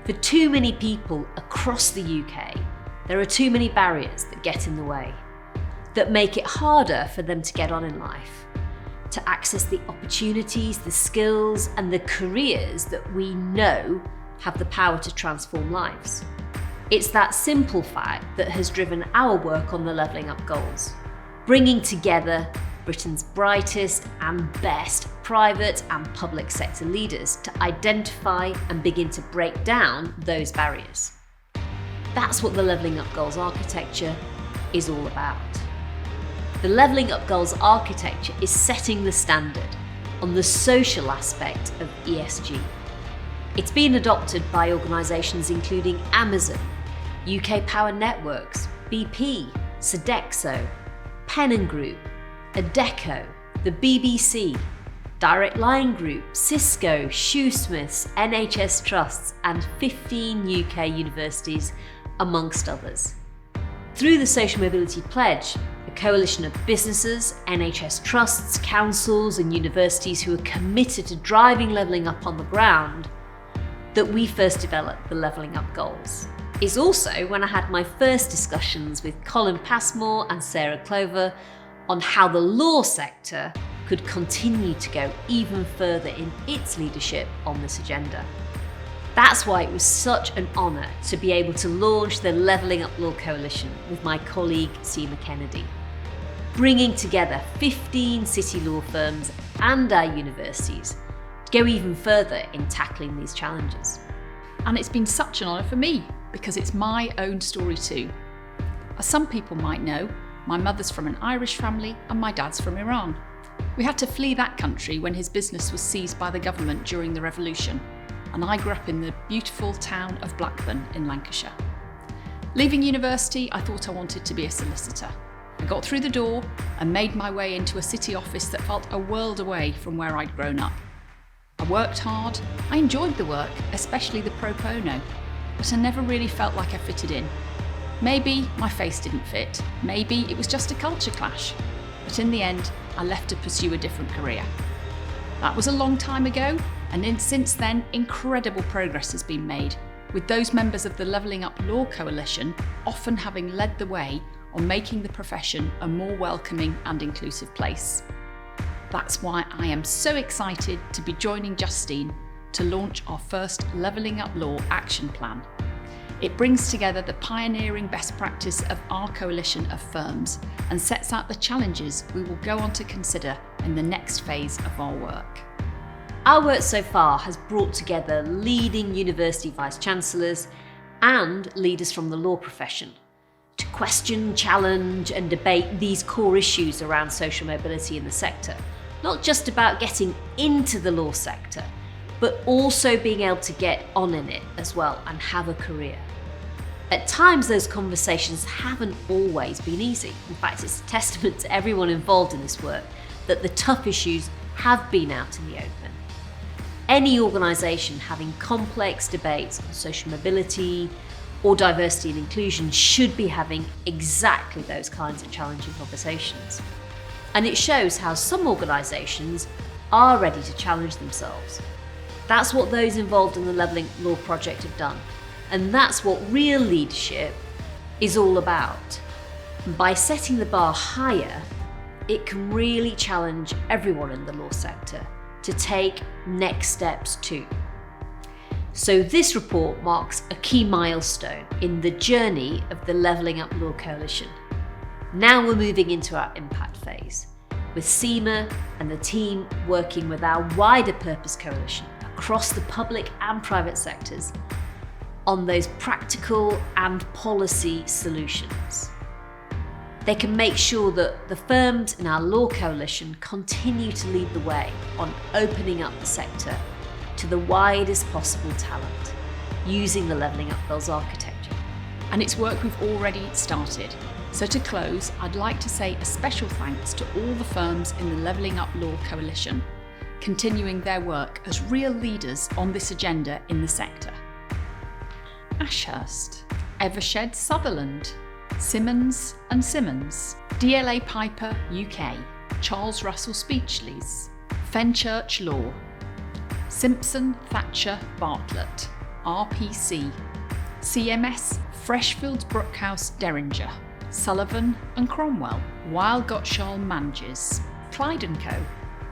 For too many people across the UK, there are too many barriers that get in the way, that make it harder for them to get on in life, to access the opportunities, the skills, and the careers that we know have the power to transform lives. It's that simple fact that has driven our work on the Levelling Up goals, bringing together Britain's brightest and best private and public sector leaders to identify and begin to break down those barriers. That's what the Levelling Up Goals architecture is all about. The Levelling Up Goals architecture is setting the standard on the social aspect of ESG. It's been adopted by organisations including Amazon, UK Power Networks, BP, Sodexo, Pennon Group, Adecco, the BBC, Direct Line Group, Cisco, Shoesmiths, NHS Trusts, and 15 UK universities, amongst others. Through the Social Mobility Pledge, a coalition of businesses, NHS trusts, councils, and universities who are committed to driving levelling up on the ground, that we first developed the Levelling Up Goals. It's also when I had my first discussions with Colin Passmore and Sarah Clover on how the law sector could continue to go even further in its leadership on this agenda. That's why it was such an honour to be able to launch the Levelling Up Law Coalition with my colleague Seema Kennedy, bringing together 15 city law firms and our universities to go even further in tackling these challenges. And it's been such an honour for me because it's my own story too. As some people might know, my mother's from an Irish family and my dad's from Iran. We had to flee that country when his business was seized by the government during the revolution, and I grew up in the beautiful town of Blackburn in Lancashire. Leaving university, I thought I wanted to be a solicitor. I got through the door and made my way into a city office that felt a world away from where I'd grown up. I worked hard, I enjoyed the work, especially the pro bono, but I never really felt like I fitted in. Maybe my face didn't fit, maybe it was just a culture clash, but in the end, I left to pursue a different career. That was a long time ago, and since then, incredible progress has been made, with those members of the Levelling Up Law Coalition often having led the way on making the profession a more welcoming and inclusive place. That's why I am so excited to be joining Justine to launch our first Levelling Up Law Action Plan. It brings together the pioneering best practice of our coalition of firms and sets out the challenges we will go on to consider in the next phase of our work. Our work so far has brought together leading university vice-chancellors and leaders from the law profession to question, challenge and debate these core issues around social mobility in the sector. Not just about getting into the law sector, but also being able to get on in it as well and have a career. At times, those conversations haven't always been easy. In fact, it's a testament to everyone involved in this work that the tough issues have been out in the open. Any organisation having complex debates on social mobility or diversity and inclusion should be having exactly those kinds of challenging conversations. And it shows how some organisations are ready to challenge themselves. That's what those involved in the Levelling Law Project have done. And that's what real leadership is all about. By setting the bar higher, it can really challenge everyone in the law sector to take next steps too. So this report marks a key milestone in the journey of the Levelling Up Law Coalition. Now we're moving into our impact phase, with Seema and the team working with our wider purpose coalition across the public and private sectors on those practical and policy solutions. They can make sure that the firms in our law coalition continue to lead the way on opening up the sector to the widest possible talent, using the Levelling Up Goals architecture. And it's work we've already started. So to close, I'd like to say a special thanks to all the firms in the Levelling Up Law Coalition, continuing their work as real leaders on this agenda in the sector. Ashurst, Evershed Sutherland, Simmons and Simmons, DLA Piper UK, Charles Russell Speechleys, Fenchurch Law, Simpson Thatcher Bartlett, RPC, CMS, Freshfields Brookhouse Derringer, Sullivan and Cromwell, Weil Gottschall Manges, Clyde & Co,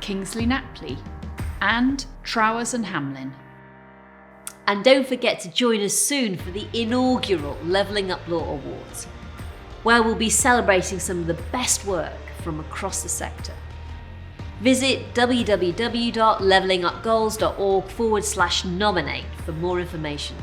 Kingsley Napley, and Trowers and Hamlin. And don't forget to join us soon for the inaugural Levelling Up Law Awards, where we'll be celebrating some of the best work from across the sector. Visit www.levellingupgoals.org/nominate for more information.